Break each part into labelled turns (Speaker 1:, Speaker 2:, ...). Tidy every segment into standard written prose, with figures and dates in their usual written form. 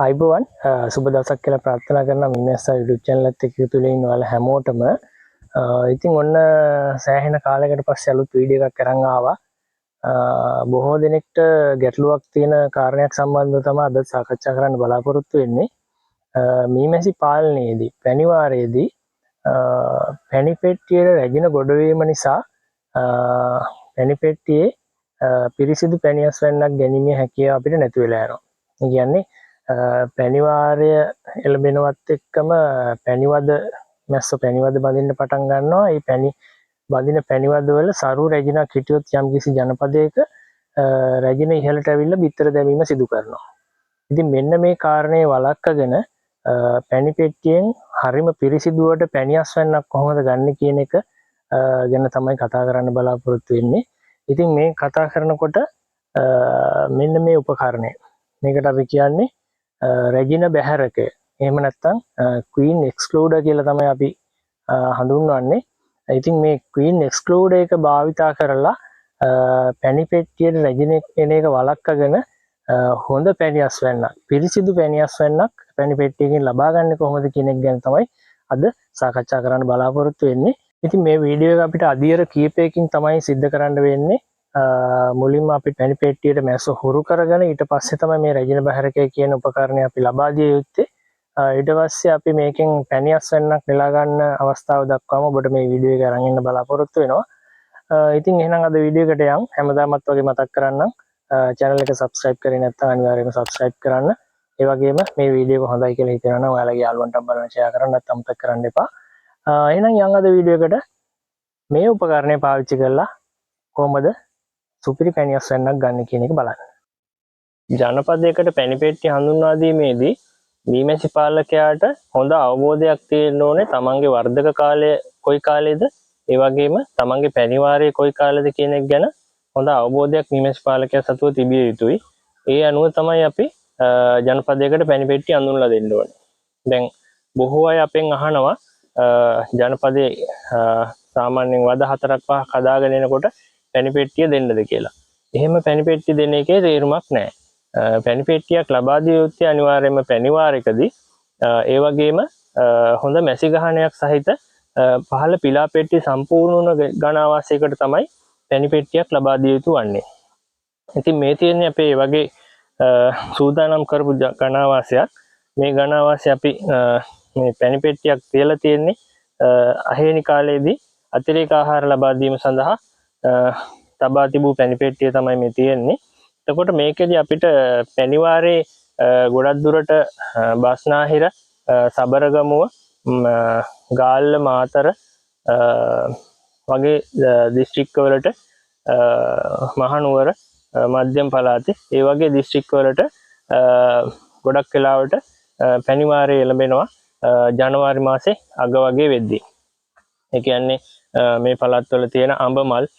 Speaker 1: අයිබෝවන් සුබ දවසක් කියලා ප්‍රාර්ථනා කරනවා මිනිස් YouTube channel එකත් එක්ක එකතු වෙලා ඉන්න ඔයාලා හැමෝටම. ඉතින් ඔන්න සෑහෙන කාලයකට පස්සේ අලුත් වීඩියෝ එකක් අරන් ආවා. බොහෝ දෙනෙක්ට ගැටලුවක් තියෙන කාරණයක් සම්බන්ධව තමයි අද සාකච්ඡා කරන්න බලාපොරොත්තු වෙන්නේ. මීමැසි පාලනයේදී පැණිවාරයේදී පැණි පෙට්ටියේ රැජින ගොඩවීම නිසා පැණි පෙට්ටියේ පිරිසිදු පැණියස් වෙන්නක් ගැනීමේ හැකියාව අපිට නැති වෙලා යනවා. ඒ කියන්නේ පැණිවාරය එළඹෙනවත් එක්කම පැණිවද මැස්ස පැණිවද බඳින්න පටන් ගන්නවා. ඒ බඳින පැණිවද වල සරු රැජිනක් හිටියොත් යම්කිසි ජනපදයක රැජින ඉහළට ඇවිල්ලා බිත්තර දැමීම සිදු කරනවා. ඉතින් මෙන්න මේ කාරණේ වළක්වගෙන පැණි පෙට්ටියෙන් හරිම පිරිසිදුවට පැණියස් වෙන්නක් කොහොමද ගන්න කියන එක ගැන තමයි කතා කරන්න බලාපොරොත්තු වෙන්නේ. ඉතින් මේ කතා කරනකොට මෙන්න මේ උපකරණය. මේකට අපි කියන්නේ රැජින බැහැරක. එහෙම නැත්නම් ක්වීන් එක්ස්ක්ලූඩර් කියලා තමයි අපි හඳුන්වන්නේ. ඉතින් මේ ක්වීන් එක්ස්ක්ලූඩර් එක භාවිතා කරලා පැණි පෙට්ටියේ රැජින එන එක වළක්වගෙන හොඳ පැණියස් වෙන්නක්, පිරිසිදු පැණියස් වෙන්නක් පැණි පෙට්ටියකින් ලබා ගන්න කොහොමද කියන එක ගැන තමයි අද සාකච්ඡා කරන්න බලාපොරොත්තු වෙන්නේ. ඉතින් මේ වීඩියෝ එක අපිට අදියර කීපයකින් තමයි සිද්ධ කරන්න වෙන්නේ. මුලින්ම අපි පැණි පෙට්ටියට මැස්ස හුරු කරගෙන ඊට පස්සේ තමයි මේ රැජින බැහැරකය කියන උපකරණය අපි ලබා දිය යුත්තේ. ඊට පස්සේ අපි මේකෙන් පැණියස් වෙන්නක් නෙලා ගන්න අවස්ථාව දක්වාම ඔබට මේ වීඩියෝ එක අරන් ඉන්න බලාපොරොත්තු වෙනවා. ඉතින් එහෙනම් අද වීඩියෝ එකට යන් හැමදාමත් වගේ මතක් කරන්නම් channel එක subscribe කරේ නැත්නම් අනිවාර්යයෙන්ම subscribe කරන්න. ඒ වගේම මේ වීඩියෝ එක හොඳයි කියලා හිතනවා නම් ඔයාලගේ යාළුවන්ට බලන්න share කරන්න නැත්නම් අමතක කරන්න එපා. එහෙනම් යන් අද වීඩියෝ එකට මේ උපකරණය පාවිච්චි කරලා කොහොමද සුපිරි පැණියස් වෙන්නක් ගන්න කියන එක බලන්න. ජනපදයකට පැණි පෙට්ටිය හඳුන්වා දීමේදී මීමැසි පාලකයාට හොඳ අවබෝධයක් තියෙන්න ඕනේ තමන්ගේ වර්ධක කාලය කොයි කාලෙද, ඒ වගේම තමන්ගේ පැණිවාරය කොයි කාලෙද කියන එක ගැන හොඳ අවබෝධයක් මීමැසි පාලකයා සතුව තිබිය යුතුයි. ඒ අනුව තමයි අපි ජනපදයකට පැණි පෙට්ටිය හඳුන්වලා දෙන්න ඕනේ. දැන් බොහෝ අය අපෙන් අහනවා ජනපදයේ සාමාන්‍යයෙන් වද 4-5 හදාගෙන එනකොට පැණි පෙට්ටිය දෙන්නද කියලා. එහෙම පැණි පෙට්ටිය දෙන එකේ තේරුමක් නැහැ. පැණි පෙට්ටියක් ලබා දිය යුත්තේ අනිවාර්යයෙන්ම පැණිවාරයකදී. ඒ වගේම හොඳ මැසි ගහණයක් සහිත පහළ පිලා පෙට්ටිය සම්පූර්ණ ඝන ආවාසයකට තමයි පැණි පෙට්ටියක් ලබා දිය යුතු වන්නේ. ඉතින් මේ තියෙන්නේ අපේ වගේ සූදානම් කරපු ඝන ආවාසයක්. මේ ඝන ආවාසය අපි මේ පැණි පෙට්ටියක් තියලා තියෙන්නේ අහේනි කාලයේදී අතිරේක ආහාර ලබා දීම සඳහා තබා තිබූ පැණි පෙට්ටිය තමයි මේ තියෙන්නේ. එතකොට මේකෙදි අපිට පැණිවාරේ ගොඩක් දුරට බස්නාහිර, සබරගමුව, ගාල්ල, මාතර වගේ දිස්ත්‍රික්කවලට, මහනුවර, මධ්‍යම පළාතේ ඒ වගේ දිස්ත්‍රික්කවලට ගොඩක් වෙලාවට පැණිවාරේ එළඹෙනවා ජනවාරි මාසේ අග වගේ වෙද්දී. ඒ කියන්නේ මේ පළාත්වල තියෙන අඹ මල්,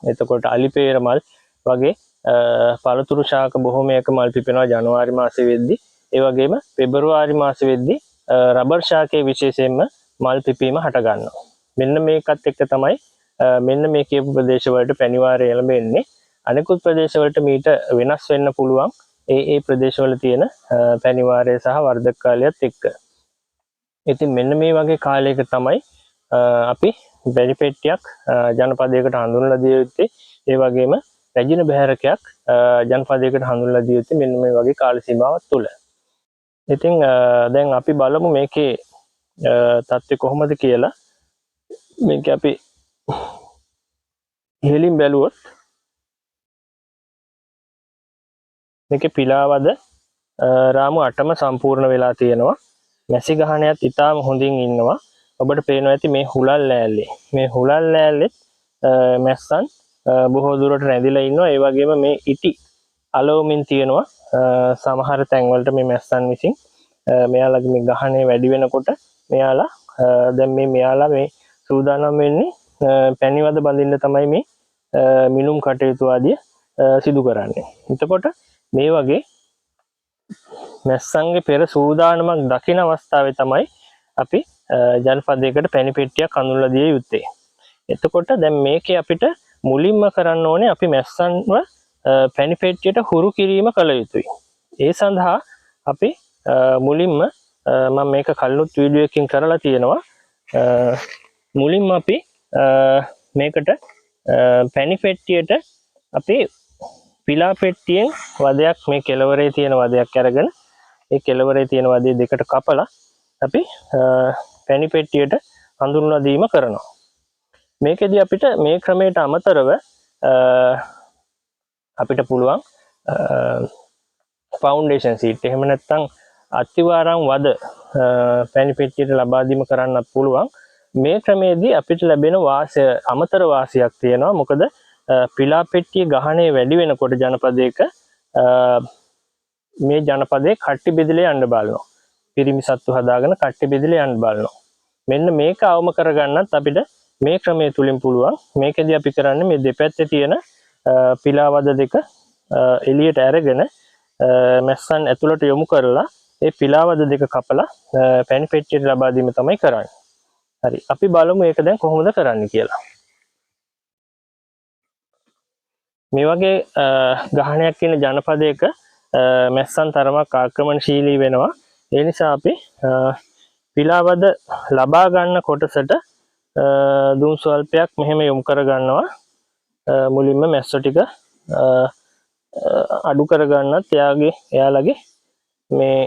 Speaker 1: එතකොට අලිපේර මල් වගේ පළතුරු ශාක බොහෝමයක මල් පිපෙනවා ජනවාරි මාසෙ වෙද්දී. ඒ වගේම පෙබරවාරි මාසෙ වෙද්දී රබර් ශාකයේ විශේෂයෙන්ම මල් පිපීම හට ගන්නවා. මෙන්න මේකත් එක්ක තමයි මෙන්න මේ කියපු ප්‍රදේශවලට පැණිවාරය එළඹෙන්නේ. අනෙකුත් ප්‍රදේශවලට මීට වෙනස් වෙන්න පුළුවන් ඒ ප්‍රදේශවල තියෙන පැණිවාරය සහ වර්ධක කාලයත් එක්ක. ඉතින් මෙන්න මේ වගේ කාලයක තමයි අපි පැණි පෙට්ටියක් ජනපදයකට හඳුන්වලා දිය යුත්තේ. ඒ වගේම රැජින බැහැරකයක් ජනපදයකට හඳුන්වලා දිය යුත්තේ මෙන්න මේ වගේ කාල සීමාවක් තුළ. ඉතින් දැන් අපි බලමු මේකේ තත්ත්වය කොහොමද කියලා. මේක අපි ඉහළින් බැලුවොත් මේකේ පිලාවද රාමු 8ම සම්පූර්ණ වෙලා තියෙනවා. මැසි ගහණයත් ඉතාම හොඳින් ඉන්නවා. ඔබට පේනවා ඇති මේ හුලල් ලෑල්ලේ. මේ හුලල් ලෑල්ලෙත් මැස්සන් බොහෝ දුරට රැඳිලා ඉන්නවා. ඒ වගේම මේ ඉටි අලවමින් තියෙනවා. සමහර තැන්වලට මේ මැස්සන් විසින් මෙයාලගේ මේ ගහණය වැඩි වෙනකොට මෙයාලා දැන් මෙයාලා මේ සූදානම් වෙන්නේ පැණිවද බඳින්න තමයි මේ මිනුම් කටයුතු ආදිය සිදු කරන්නේ. එතකොට මේ වගේ මැස්සන්ගේ පෙර සූදානමක් දකින අවස්ථාවේ තමයි අපි ජනපදයකට පැණි පෙට්ටියක් හඳුන්වලා දිය යුත්තේ. එතකොට දැන් මේකේ අපිට මුලින්ම කරන්න ඕනේ අපි මැස්සන්ව පැණි පෙට්ටියට හුරු කිරීම කළ යුතුයි. ඒ සඳහා අපි මුලින්ම මම මේක කලිනුත් වීඩියෝ එකකින් කරලා තියෙනවා. මුලින්ම අපි මේකට පැණි පෙට්ටියට අපි පිලා පෙට්ටියෙන් වදයක් මේ කෙළවරේ තියෙන වදයක් අරගෙන ඒ කෙළවරේ තියෙන වදේ දෙකට කපලා අපි පැණි පෙට්ටියට හඳුන්වා දීම කරනවා. මේකෙදි අපිට මේ ක්‍රමයට අමතරව අපිට පුළුවන් ෆවුන්ඩේෂන් සීට් එහෙම නැත්නම් අතිවාරම් වද පැණි පෙට්ටියට ලබා දීම කරන්නත් පුළුවන්. මේ ක්‍රමයේදී අපිට ලැබෙන අමතර වාසියක් තියෙනවා. මොකද පිලා පෙට්ටිය ගහණය වැඩි වෙනකොට ජනපදයක මේ ජනපදයේ කට්ටි බෙදලා යන්න බලනවා. පිරිමි සත්තු හදාගෙන කට්ටි බෙදලා යන්න බලනවා. මෙන්න මේක අවම කරගන්නත් අපිට මේ ක්‍රමය තුලින් පුළුවන්. මේකෙදී අපි කරන්නේ මේ දෙපැත්තේ තියෙන පිලාවද දෙක එළියට අරගෙන මැස්සන් ඇතුළට යොමු කරලා ඒ පිලාවද දෙක කපලා පැණි පෙට්ටියට ලබා දීම තමයි කරන්නේ. හරි. අපි බලමු ඒක දැන් කොහොමද කරන්නේ කියලා. මේ වගේ ගහණයක් ඉන්න ජනපදයක මැස්සන් තරමක් ආක්‍රමණශීලී වෙනවා. ඒ නිසා අපි පිලාවද ලබා ගන්න කොටසට දුම් ස්වල්පයක් මෙහෙම යොමු කර ගන්නවා. මුලින්ම මැස්සෝ ටික අඩු කර ගන්නත් එයාලගේ මේ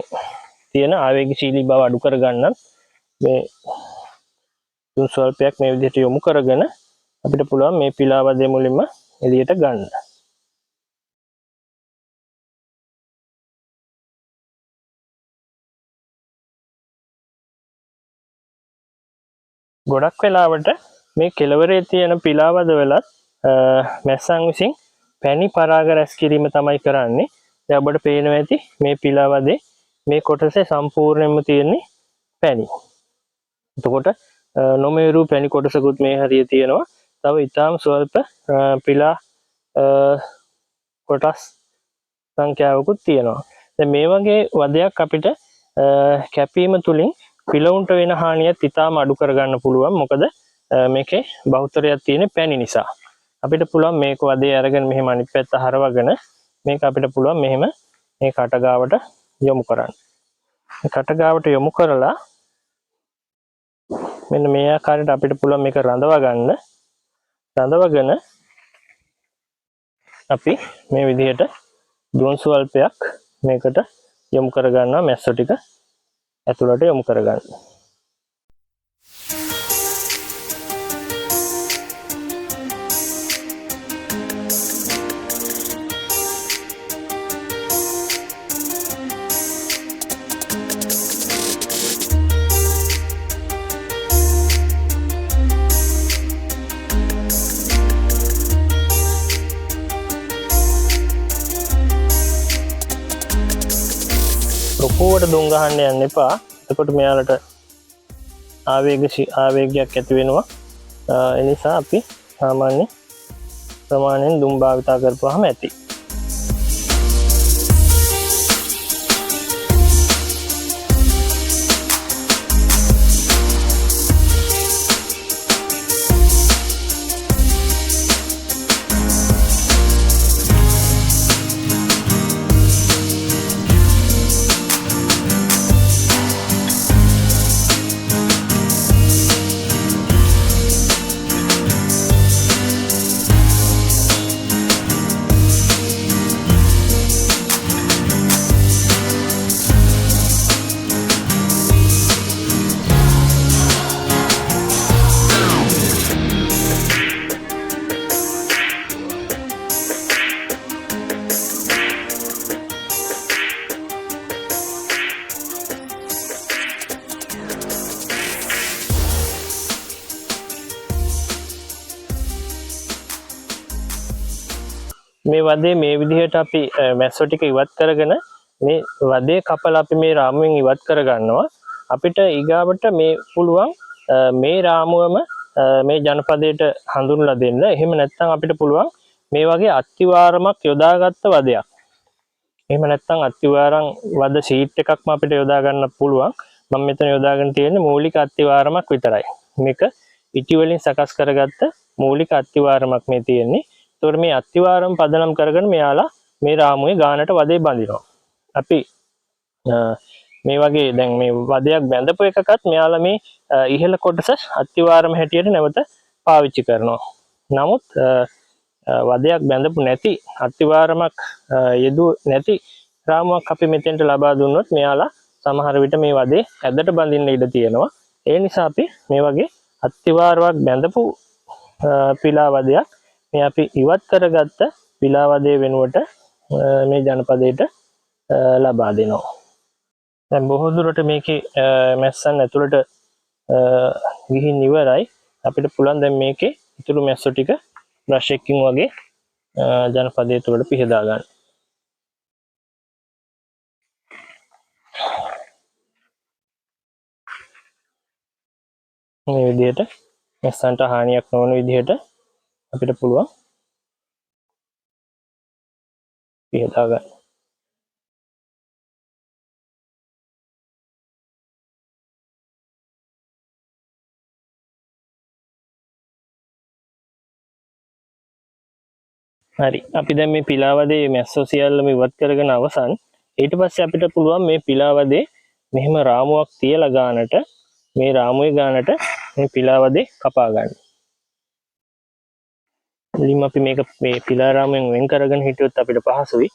Speaker 1: තියෙන ආවේගශීලී බව අඩු කර ගන්නත් මේ දුම් ස්වල්පයක් මේ විදිහට යොමු කරගෙන අපිට පුළුවන් මේ පිලාවදේ මුලින්ම එළියට ගන්න. ගොඩක් වෙලාවට මේ කෙළවරේ තියෙන පිලාවද වලත් මැස්සන් විසින් පැණි පරාග රැස් කිරීම තමයි කරන්නේ. දැන් ඔබට පේනවා ඇති මේ පිලාවදේ මේ කොටසේ සම්පූර්ණයෙන්ම තියෙන්නේ පැණි. එතකොට නොමේරු පැණි කොටසකුත් මේ හරිය තියෙනවා. තව ඊටාම් ස්වල්ප පිලා කොටස් සංඛ්‍යාවකුත් තියෙනවා. දැන් මේ වගේ වදයක් අපිට කැපීම තුලින් පිලවුන්ට වෙන හානියත් ඊටාම අඩු කරගන්න පුළුවන්. මොකද මේකේ බහුතරයක් තියෙන පැණි නිසා. අපිට පුළුවන් මේක වදේ අරගෙන මෙහෙම අනිත් පැත්ත හරවගෙන මේක අපිට පුළුවන් මෙහෙම මේ කටගාවට යොමු කරන්න. මේ කටගාවට යොමු කරලා මෙන්න මේ ආකාරයට අපිට පුළුවන් මේක රඳවා ගන්න. රඳවගෙන අපි මේ විදිහට දුම් ස්වල්පයක් මේකට යොමු කර ගන්නවා. මැස්සෝ ටික ඇතුළට යොමු කර ගන්න. ලොකුවට දුම් ගහන්න යන්න එපා. එතකොට මෙයාලට ආවේගයක් ඇති වෙනවා. ඒ නිසා අපි සාමාන්‍ය ප්‍රමාණයෙන් දුම් භාවිතා කරපුවාම ඇති. මේ වදේ මේ විදිහට අපි මැස්සෝ ටික ඉවත් කරගෙන මේ වදේ කපලා අපි මේ රාමුවෙන් ඉවත් කර ගන්නවා. අපිට ඊගාවට මේ පුළුවන් මේ රාමුවම මේ ජනපදයට හඳුන්ලා දෙන්න. එහෙම නැත්නම් අපිට පුළුවන් මේ වගේ අත්තිවාරමක් යොදාගත්ත වදයක්. එහෙම නැත්නම් අත්තිවාරම් වද ෂීට් එකක්ම අපිට යොදා ගන්න පුළුවන්. මම මෙතන යොදාගෙන තියෙන්නේ මූලික අත්තිවාරමක් විතරයි. මේක ඉටි වලින් සකස් කරගත්ත මූලික අත්තිවාරමක් මේ තියෙන්නේ. ඒතකොට මේ අත්තිවාරම් පදනම් කරගෙන මෙයාලා මේ රාමුවේ ගානට වදේ බඳිනවා. අපි මේ වගේ දැන් මේ වදයක් බැඳපු එකකත් මෙයාලා මේ ඉහළ කොටස අත්තිවාරම හැටියට නැවත පාවිච්චි කරනවා. නමුත් වදයක් බැඳපු නැති අත්තිවාරමක් යෙදු නැති රාමුවක් අපි මෙතෙන්ට ලබා දුන්නොත් මෙයාලා සමහර විට මේ වදේ ඇදට බඳින්න ඉඩ තියෙනවා. ඒ නිසා අපි මේ වගේ අත්තිවාරයක් බැඳපු පිලා වදයක් මේ අපි ඉවත් කරගත්ත පිලා වදේ වෙනුවට මේ ජනපදයට ලබා දෙනවා. දැන් බොහෝ දුරට මේකේ මැස්සන් ඇතුළට ගිහින් ඉවරයි. අපිට පුළුවන් දැන් මේකේ ඉතුරු මැස්සෝ ටික බ්‍රෂ් එකකින් වගේ ජනපදයේ තුලට පිහදා ගන්න. මේ විදිහට මැස්සන්ට හානියක් නොවන විදිහට අපිට පුළුවන් පිහදා ගන්න. හරි, අපි දැන් මේ පිලාවදේ මැස්සෝ සියල්ලම ඉවත් කරගෙන අවසන්. ඊට පස්සේ අපිට පුළුවන් මේ පිලාවදේ මෙහෙම රාමුවක් තියලා ගන්නට, මේ රාමුවේ ගන්නට මේ පිලාවදේ කපා ගන්න. ඉතින් අපි මේක මේ පිලා රාමුවෙන් වෙන් කරගෙන හිටියොත් අපිට පහසුයි.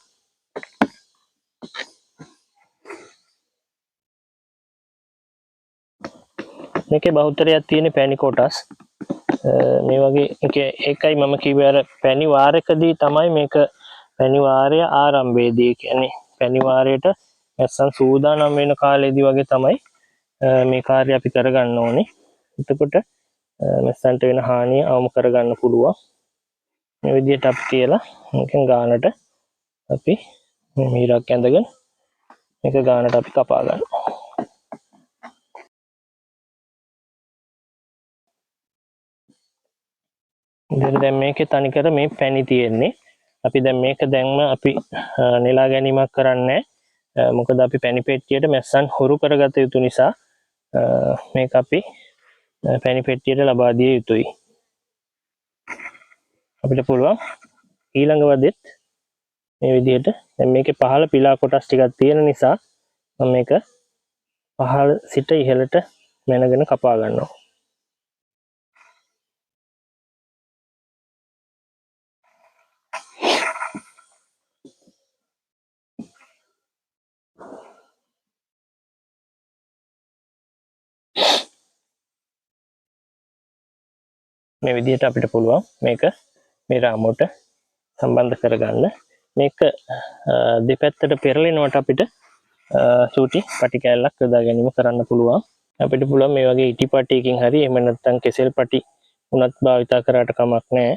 Speaker 1: මේකේ බහුතරයක් තියෙන පැණි කොටස්. මේ වගේ ඒකයි මම කිව්වේ අර පැණි වාරයකදී තමයි මේක පැණි වාරය ආරම්භයේදී කියන්නේ පැණි වාරයට නැස්සන් සූදානම් වෙන කාලෙදී වගේ තමයි මේ කාර්යය අපි කරගන්න ඕනේ. එතකොට නැස්සන්ට වෙන හානිය අවම කරගන්න පුළුවන්. මේ විදිහට අපි කියලා මේකෙන් ගානට අපි මීරක් ඇඳගෙන මේක ගානට අපි කපා ගන්නවා. දැන් මේකේ තනිකර මේ පැණි තියෙන්නේ. අපි දැන් මේක දැන්ම අපි නෙලා ගැනීමක් කරන්නේ. මොකද අපි පැණි පෙට්ටියට මැස්සන් හුරු කරගත යුතු නිසා මේක අපි පැණි පෙට්ටියට ලබා දිය යුතුයි. අපිට පුළුවන් ඊළඟ වදෙත් මේ විදිහට දැන් මේකේ පහළ පිලා කොටස් ටිකක් තියෙන නිසා මම මේක පහළ සිට ඉහළට මැනගෙන කපා ගන්නවා. මේ විදිහට අපිට පුළුවන් මේක මේ රාමුවට සම්බන්ධ කරගන්න. මේක දෙපැත්තට පෙරලෙනවට අපිට චූටි පටි කෑල්ලක් යොදා ගැනීම කරන්න පුළුවන්. අපිට පුළුවන් මේ වගේ ඉටි පටියකින් හරි එහෙම නැත්නම් කෙසෙල් පටි උනත් භාවිතා කරාට කමක් නැහැ.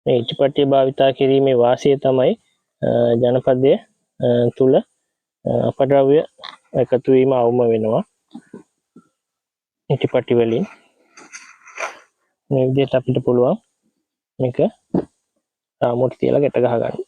Speaker 1: මේ ඉටි පටිය භාවිතා කිරීමේ වාසිය තමයි ජනපදයේ තුල අපද්‍රව්‍ය එකතු වීම අවම වෙනවා. ඉටි පටි වලින් මේ විදිහට අපිට පුළුවන් මේක රාමුවට තියලා ගැට ගහ ගන්න.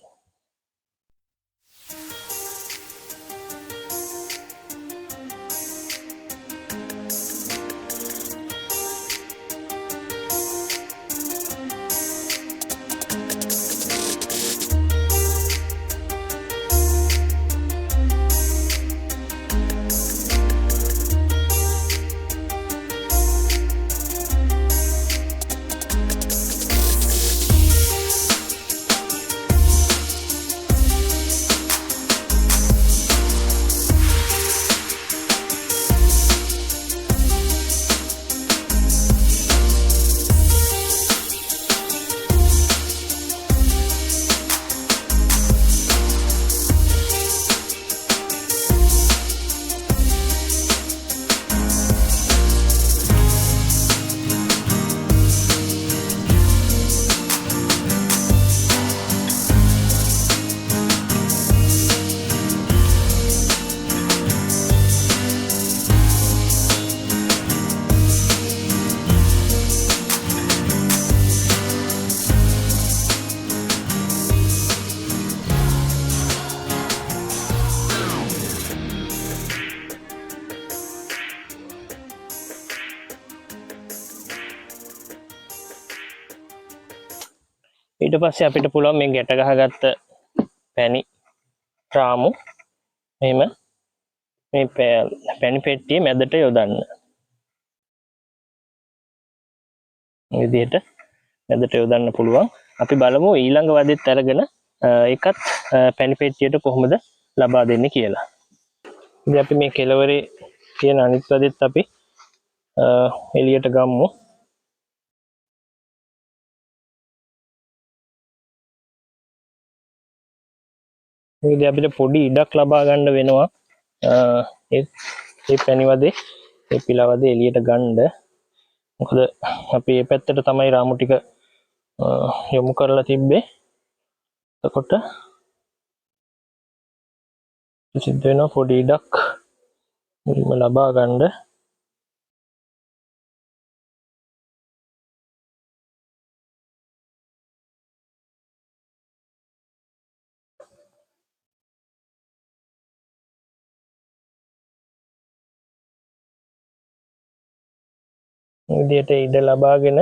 Speaker 1: ඊට පස්සේ අපිට පුළුවන් මේ ගැට ගහගත්ත පැණි රාමු මෙහෙම මේ පැණි පෙට්ටිය මැදට යොදන්න. මේ විදිහට මැදට යොදන්න පුළුවන්. අපි බලමු ඊළඟ වදෙත් අරගෙන ඒකත් පැණි පෙට්ටියට කොහොමද ලබා දෙන්නේ කියලා. ඉතින් අපි මේ කෙලවරේ තියෙන අනිත් වදෙත් අපි එළියට ගමු. මේකදී අපිට පොඩි ඉඩක් ලබා ගන්න වෙනවා. ඒ පැණිවදේ ඒ පිලවදේ එළියට ගන්න. මොකද අපි මේ පැත්තට තමයි රාමු ටික යොමු කරලා තිබ්බේ. එතකොට සිද්ධ වෙනවා පොඩි ඉඩක් මුලින්ම ලබා ගන්න. විදියට ඉඩ ලබාගෙන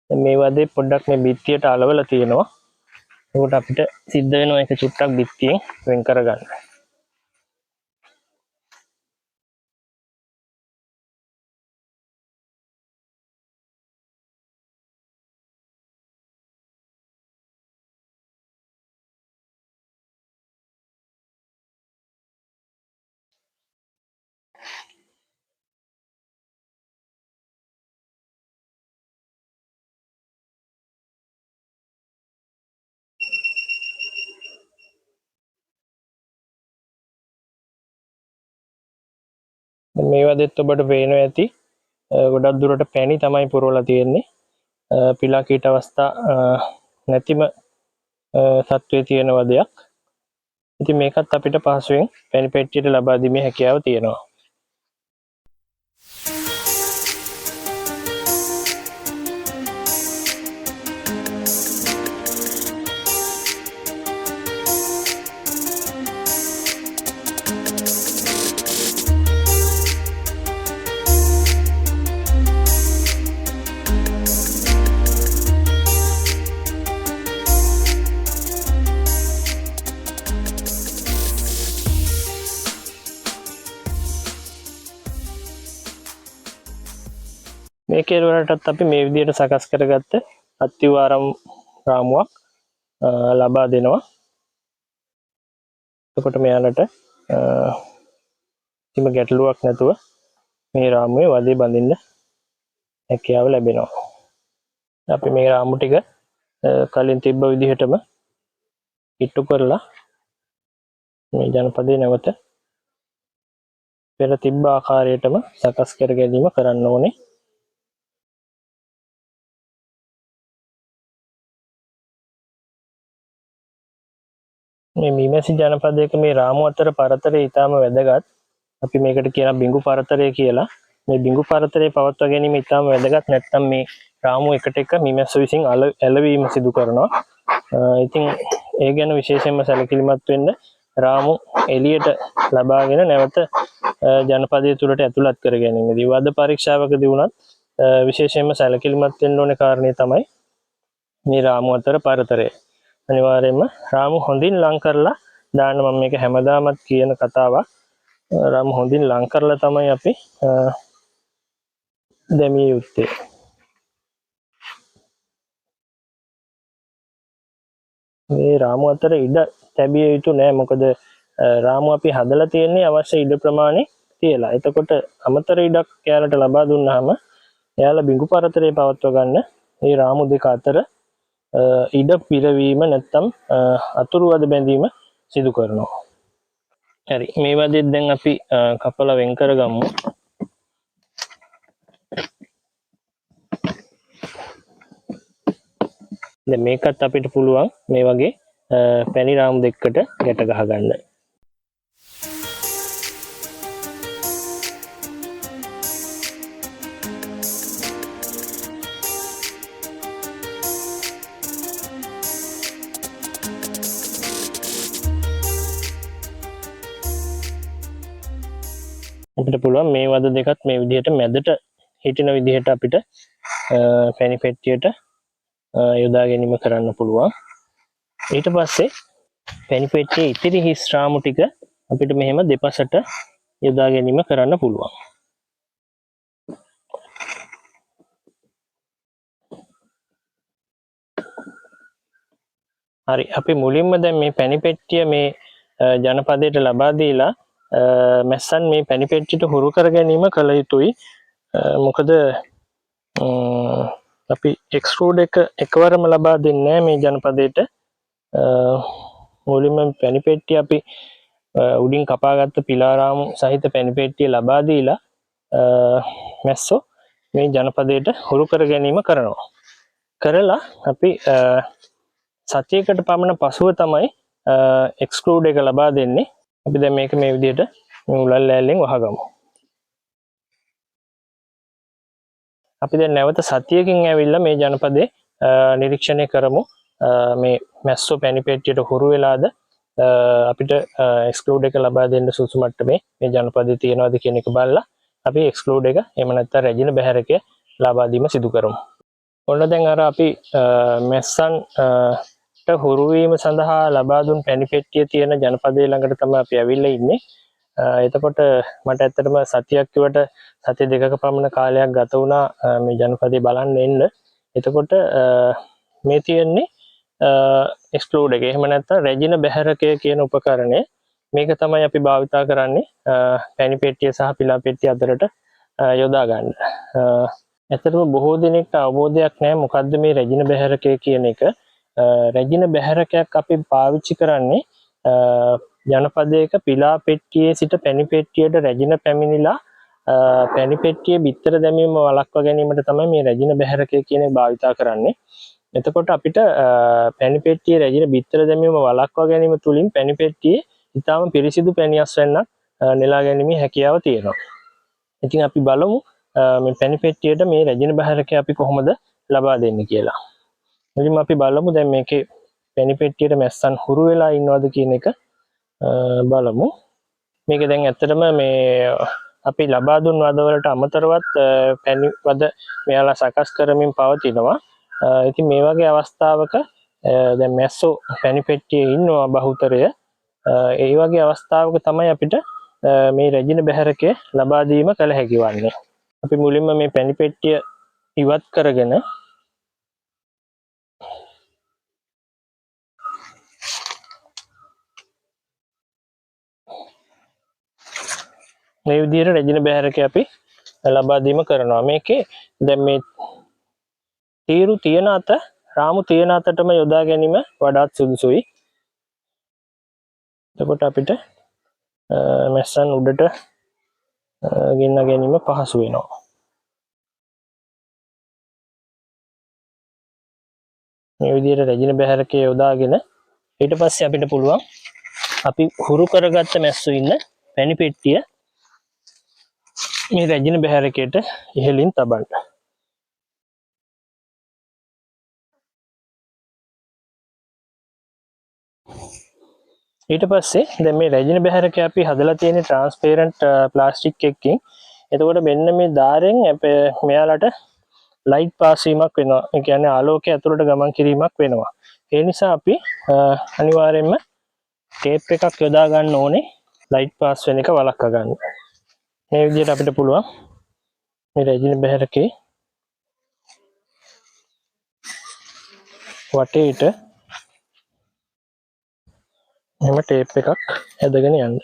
Speaker 1: මේ වදේ පොඩ්ඩක් මේ බිත්තියට අලවලා තියෙනවා. ඒකට අපිට සිද්ධ වෙනවා ඒක චුට්ටක් බිත්තියෙන් වෙන් කරගන්න. මේ වදෙත් ඔබට පේනවා ඇති ගොඩක් දුරට පැණි තමයි පුරවලා තියෙන්නේ. පිලා කීට අවස්ථා නැතිම සත්වයේ තියෙන වදයක්. ඉතින් මේකත් අපිට පහසුවෙන් පැණි පෙට්ටියට ලබා දීමේ හැකියාව තියෙනවා. මේ කෙලවරටත් අපි මේ විදිහට සකස් කරගත්ත අත්තිවාරම් රාමුවක් ලබා දෙනවා. එතකොට මෙයාලට කිසිම ගැටලුවක් නැතුව මේ රාමුවේ වදේ බඳින්න හැකියාව ලැබෙනවා. අපි මේ රාමු ටික කලින් තිබ්බ විදිහටම ඉට්ටු කරලා මේ ජනපදයේ නැවත පෙර තිබ්බ ආකාරයටම සකස් කර ගැනීම කරන්න ඕනේ. මේ මීමැසි ජනපදයක මේ රාමු අතර පරතරය ඉතාම වැදගත්. අපි මේකට කියන බිඟු පරතරය කියලා. මේ බිඟු පරතරය පවත්වා ගැනීම ඉතාම වැදගත්. නැත්නම් මේ රාමු එකට එක මීමැස්ස විසින් ඇලවීම සිදු කරනවා. ඉතින් ඒ ගැන විශේෂයෙන්ම සැලකිලිමත් වෙන්න රාමු එළියට ලබාගෙන නැවත ජනපදයේ තුලට ඇතුළත් කර ගැනීමදී වද පරීක්ෂාවකදී වුණත් විශේෂයෙන්ම සැලකිලිමත් වෙන්න ඕනේ කාරණේ තමයි මේ රාමු අතර පරතරය. අනිවාර්යයෙන්ම රාමු හොඳින් ලං කරලා දාන්න. මම මේක හැමදාමත් කියන කතාවක්. රාමු හොඳින් ලං කරලා තමයි අපි දැමිය යුත්තේ. මේ රාමු අතර ඉඩ තැබිය යුතු නෑ. මොකද රාමු අපි හදලා තියෙන්නේ අවශ්‍ය ඉඩ ප්‍රමාණය තියලා. එතකොට අමතර ඉඩක් යාලට ලබා දුන්නාම යාලා බිඟු පරතරය පවත්වා ගන්න මේ රාමු දෙක අතර ඉඩ පිරවීම නැත්තම් අතුරු වද බැඳීම සිදු කරනවා. හරි, මේ වදෙත් දැන් අපි කපලා වෙන් කරගමු. දැන් මේකත් අපිට පුළුවන් මේ වගේ පැණි රාමු දෙකකට ගැට ගහ ගන්න. අපිට පුළුවන් මේ වද දෙකත් මේ විදිහට මැදට හිටින විදිහට අපිට පැණි පෙට්ටියට යොදා ගැනීම කරන්න පුළුවන්. ඊට පස්සේ පැණි පෙට්ටියේ ඉතිරි හිස් රාමු ටික අපිට මෙහෙම දෙපසට යොදා ගැනීම කරන්න පුළුවන්. හරි අපි මුලින්ම දැන් මේ පැණි පෙට්ටිය මේ ජනපදයට ලබා දීලා මැස්සන් මේ පැණි පෙට්ටියට හුරු කර ගැනීම කළ යුතුයි. මොකද අපි එක්ස්ට්‍රූඩ් එක එකවරම ලබා දෙන්නේ නැහැ මේ ජනපදයට. මුලින්ම පැණි පෙට්ටිය අපි උඩින් කපාගත්ත පිලාරාමු සහිත පැණි පෙට්ටිය ලබා දීලා මැස්සෝ මේ ජනපදයට හුරු කර ගැනීම කරනවා. කරලා අපි සතියකට පමණ පසුව තමයි එක්ස්ක්ලූඩ් එක ලබා දෙන්නේ. අපි දැන් මේක මේ විදිහට මේ උලල් ලෑල්ලෙන් වහගමු. අපි දැන් නැවත සතියකින් ඇවිල්ලා මේ ජනපදේ නිරීක්ෂණය කරමු. මේ මැස්සෝ පැණි පෙට්ටියට හුරු වෙලාද අපිට එක්ස්ක්ලූඩ් එක ලබා දෙන්න සුසු මට්ටමේ මේ ජනපදේ තියෙනවද කියන එක බලලා අපි එක්ස්ක්ලූඩ් එක එහෙම නැත්නම් රැජින බැහැරකය ලබා දීම සිදු කරමු. ඔන්න දැන් අර අපි මැස්සන් හුරු වීම සඳහා ලබා දුන් පැණි පෙට්ටිය තියෙන ජනපදයේ ළඟට තමයි අපි ඇවිල්ලා ඉන්නේ. එතකොට මට ඇත්තටම සතියක් කිවට සති දෙකක පමණ කාලයක් ගත වුණා මේ ජනපදේ බලන්න එන්න. එතකොට මේ තියෙන්නේ එක්ස්ක්ලූඩ් එක. එහෙම නැත්නම් රැජින බැහැරකය කියන උපකරණය. මේක තමයි අපි භාවිතා කරන්නේ පැණි පෙට්ටිය සහ පිලා පෙට්ටිය අතරට යොදා ගන්න. ඇත්තටම බොහෝ දෙනෙක්ට අවබෝධයක් නැහැ මොකද්ද මේ රැජින බැහැරකය කියන එක. රැජින බැහැරකයක් අපි පාවිච්චි කරන්නේ ජනපදයක පිලා පෙට්ටියේ සිට පැණි පෙට්ටියට රැජින පැමිණිලා පැණි පෙට්ටියේ බිත්තර දැමීම වළක්වා ගැනීමට තමයි මේ රැජින බැහැරකය කියන එක භාවිතා කරන්නේ. එතකොට අපිට පැණි පෙට්ටියේ රැජින බිත්තර දැමීම වළක්වා ගැනීම තුලින් පැණි පෙට්ටියේ ඊටාම පිරිසිදු පැණියස් වෙන්නක් නෙලා ගැනීමේ හැකියාව තියෙනවා. ඉතින් අපි බලමු මේ පැණි පෙට්ටියට මේ රැජින බැහැරකය අපි කොහොමද ලබා දෙන්නේ කියලා. මුලින්ම අපි බලමු දැන් මේකේ පැණි පෙට්ටියට මැස්සන් හුරු වෙලා ඉන්නවද කියන එක බලමු. මේක දැන් ඇත්තටම මේ අපි ලබා දුන් වදවලට අමතරවත් පැණි වද මෙයාලා සකස් කරමින් පවතිනවා. ඉතින් මේ වගේ අවස්ථාවක දැන් මැස්සෝ පැණි පෙට්ටියේ ඉන්නවා බහුතරය. ඒ වගේ අවස්ථාවක තමයි අපිට මේ රැජින බැහැරකය ලබා දීම කළ හැකි වන්නේ. අපි මුලින්ම මේ පැණි පෙට්ටිය ඉවත් කරගෙන මේ විදිහට රැජින බැහැරකය අපි ලබා දීම කරනවා. මේකේ දැන් මේ තීරු තියෙන අත රාමු තියෙන අතටම යොදා ගැනීම වඩාත් සුදුසුයි. එතකොට අපිට මැස්සන් උඩට ගෙන්න ගැනීම පහසු වෙනවා. මේ විදිහට රැජින බැහැරකය යොදාගෙන ඊට පස්සේ අපිට පුළුවන් අපි හුරු කරගත්ත මැස්සෝ ඉන්න පැණි පෙට්ටිය මේ රැජින බැහැරකයට ඉහළින් තබන්න. ඊට පස්සේ දැන් මේ රැජින බැහැරකය අපි හදලා තියෙන ට්‍රාන්ස්පරන්ට් ප්ලාස්ටික් එකකින්. එතකොට මෙන්න මේ ධාරයෙන් මෙයාලට ලයිට් පාස් වීමක් වෙනවා. ඒ කියන්නේ ආලෝකය ඇතුළට ගමන් කිරීමක් වෙනවා. ඒ නිසා අපි අනිවාර්යයෙන්ම ටේප් එකක් යොදා ගන්න ඕනේ ලයිට් පාස් වෙන එක වළක්වා ගන්න. මේ විදිහට අපිට පුළුවන් මේ රැජින බැහැරකේ වටේට එහෙම ටේප් එකක් ඇදගෙන යන්න.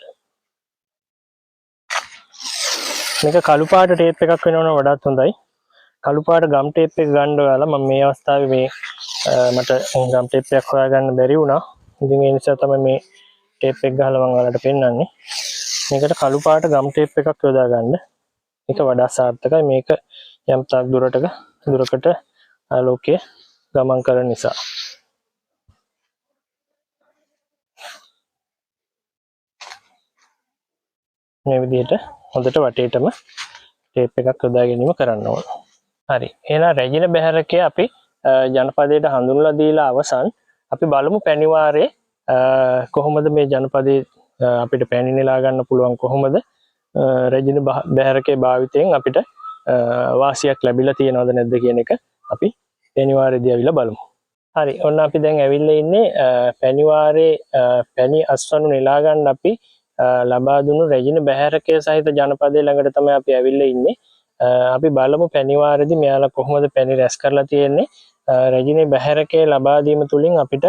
Speaker 1: මේක කළු පාට ටේප් එකක් වෙනවනම් වඩාත් හොඳයි. කළු පාට ගම් ටේප් එක ගන්න ඔයාලා මම මේ අවස්ථාවේ මේ මට ගම් ටේප් එකක් හොයාගන්න බැරි වුණා. ඉතින් ඒ නිසා තමයි මේ ටේප් එක ගහලා මම ඔයාලට පෙන්නන්නේ. මේකට කළු පාට ගම් ටේප් එකක් යොදා ගන්න. ඒක වඩා සාර්ථකයි. මේක යම් තාක් දුරකට ආලෝකය ගමන් කරන නිසා. මේ විදිහට හොඳට වටේටම ටේප් එකක් යොදා ගැනීම කරන්න ඕන. හරි. එහෙනම් රැජින බැහැරකය අපි ජනපදයට හඳුන්වලා දීලා අවසන්. අපි බලමු පැණිවාරේ කොහොමද මේ ජනපදේ අපිට පැණි නෙලා ගන්න පුළුවන් කොහොමද රැජින බැහැරකේ භාවිතයෙන් අපිට වාසියක් ලැබිලා තියෙනවද නැද්ද කියන එක අපි පැණිවාරේදී අවිලා බලමු. හරි ඔන්න අපි දැන් ඇවිල්ලා ඉන්නේ පැණිවාරේ පැණි අස්වනු නෙලා ගන්න අපි ලබා දුන්නු රැජින බැහැරකය සහිත ජනපදයේ ළඟට තමයි අපි ඇවිල්ලා ඉන්නේ. අපි බලමු පැණිවාරේදී මෙයාලා කොහොමද පැණි රැස් කරලා තියෙන්නේ. රැජිනේ බැහැරකය ලබා දීම තුලින් අපිට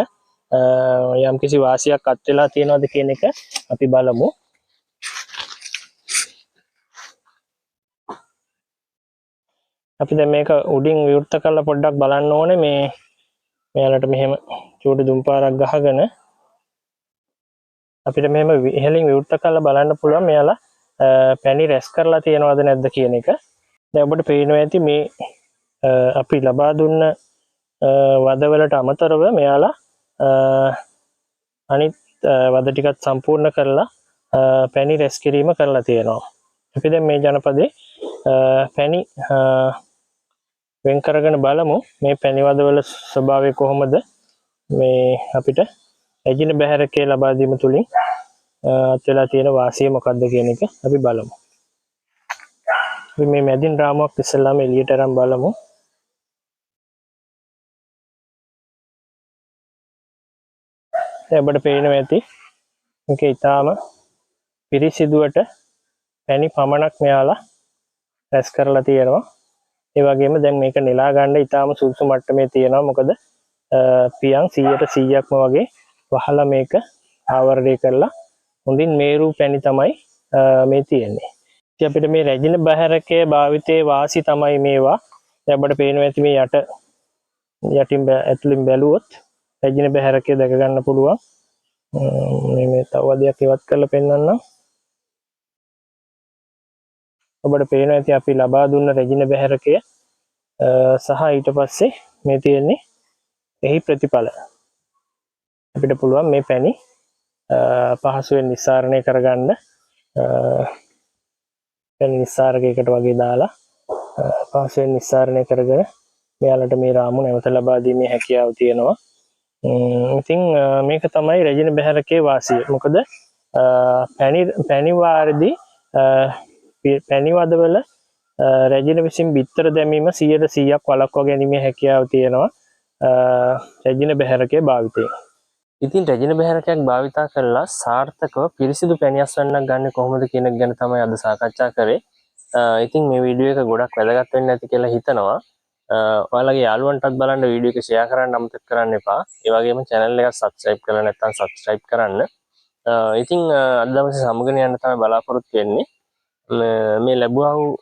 Speaker 1: යම්කිසි වාසියක් අත් වෙලා තියෙනවද කියන එක අපි බලමු. අපි දැන් මේක උඩින් විවෘත කරලා පොඩ්ඩක් බලන්න ඕනේ මේ මෙයාලට මෙහෙම චූටි දුම් පාරක් ගහගෙන අපිට මෙහෙම ඉහළින් විවෘත කරලා බලන්න පුළුවන් මෙයාලා පැණි රැස් කරලා තියෙනවද නැද්ද කියන එක. දැන් ඔබට පේනවා ඇති මේ අපි ලබා දුන්න වදවලට අමතරව මෙයාලා අනිත් වද ටිකත් සම්පූර්ණ කරලා පැණි රැස් කිරීම කරලා තියෙනවා. අපි දැන් මේ ජනපදේ පැණි වෙන් කරගෙන බලමු මේ පැණි වදවල ස්වභාවය කොහොමද මේ අපිට රැජින බැහැරකේ ලබා දීම තුලින් අත් වෙලා තියෙන වාසිය මොකක්ද කියන එක අපි බලමු. අපි මේ මැදින් රාමුවක් ඉස්සෙල්ලාම එළියට අරන් බලමු. දැන් ඔබට පේනවා ඇති මේක ඊටාම පිරිසිදුවට පැණි පමණක් මෙයාලා රැස් කරලා තියෙනවා. ඒ වගේම දැන් මේක නෙලා ගන්න ඊටාම සුදුසු මට්ටමේ තියෙනවා. මොකද පියන් 100%ක්ම වගේ වහලා මේක ආවරණය කරලා හොඳින් මේරු පැණි තමයි මේ තියෙන්නේ. ඉතින් අපිට මේ රැජින බැහැරකයේ භාවිතයේ වාසි තමයි මේවා. දැන් අපිට පේනවා ඇති මේ යටින් ඇතුලින් බැලුවොත් රැජින බැහැරකයේ දැක ගන්න පුළුවන්. මේ තව වදයක් ඉවත් කරලා පෙන්නන්නම්. ඔබට පේනවා ඇති අපි ලබා දුන්න රැජින බැහැරකය සහ ඊට පස්සේ මේ තියෙන්නේ එහි ප්‍රතිඵල. අපිට පුළුවන් මේ පැණි පහසුවෙන් නිස්සාරණය කරගන්න පැණි නිස්සාරකයකට වගේ දාලා පහසුවෙන් නිස්සාරණය කරගෙන මෙයාලට මේ රාමු නැවත ලබා දීමේ හැකියාව තියෙනවා. ඉතින් මේක තමයි රැජින බැහැරකේ වාසිය. මොකද පැණි වාරදී පැණි වදවල රැජින විසින් බිත්තර දැමීම 100% වළක්වා ගැනීමේ හැකියාව තියෙනවා රැජින බැහැරකේ භාවිතයෙන්. ඉතින් රැජින බැහැරකයක් භාවිතා කරලා සාර්ථකව පිරිසිදු පැණි අස්වැන්නක් ගන්න කොහොමද කියන එක ගැන තමයි අද සාකච්ඡා කරේ. ඉතින් මේ වීඩියෝ එක ගොඩක් වැදගත් වෙන්න ඇති කියලා හිතනවා. ඔයාලගේ යාළුවන්ටත් බලන්න වීඩියෝ එක ෂෙයා කරන්න අමතක කරන්න එපා. ඒ වගේම channel එක subscribe කරලා නැත්නම් subscribe කරන්න. ඉතින් අද දවසේ සමුගෙන යන්න තමයි බලාපොරොත්තු වෙන්නේ. මේ ලැබුවා වූ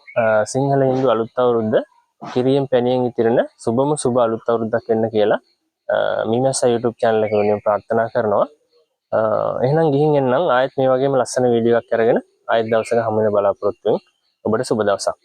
Speaker 1: සිංහල හින්දු අලුත් අවුරුද්ද කිරියෙන් පැණියෙන් ඉතිරෙන සුබම සුබ අලුත් අවුරුද්දක් වෙන්න කියලා මීමැස්ස YouTube channel එක වෙනුවෙන් ප්‍රාර්ථනා කරනවා. එහෙනම් ගිහින් එන්නම් ආයෙත් මේ වගේම ලස්සන වීඩියෝ එකක් අරගෙන ආයෙත් දවසක හමු වෙන බලාපොරොත්තු වෙමින් ඔබට සුබ දවසක්.